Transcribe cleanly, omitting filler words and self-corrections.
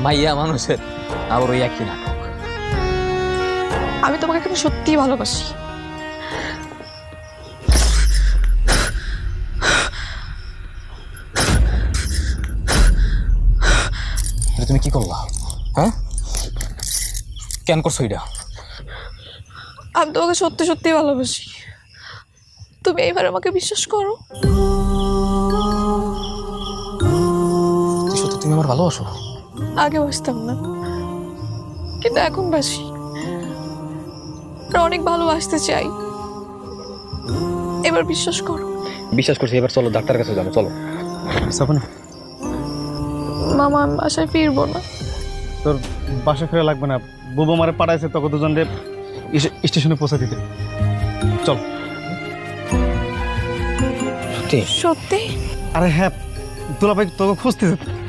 মাইয়া মানুষের আবার ওই একই নাটক। আমি তোমাকে এখন সত্যিই ভালোবাসি। এটা তুমি কি করলা? হ্যাঁ, কেন করছো এটা? আমি তোমাকে সত্যি সত্যি ভালোবাসি, তুমি এইবার আমাকে বিশ্বাস করো। সত্যি তুমি আমার ভালোবাসো? আগে বাসতাম না, কিন্তু এখন বাসি। আর অনেক ভালোবাসতে চাই, এবার বিশ্বাস করো। বিশ্বাস করছি, এবার চলো ডাক্তার কাছে যাবো, চলো। সাফনা, মামা আমি বাসায় ফিরবো না। তোর বাসা ফেরা লাগবে না, বুবু মারে পাঠাইছে তোকে দুজনরে স্টেশনে পৌঁছে দিতে। চল। সত্যি? সত্যি? আরে হ্যাঁ, দুলাভাই তোকে খুঁজতে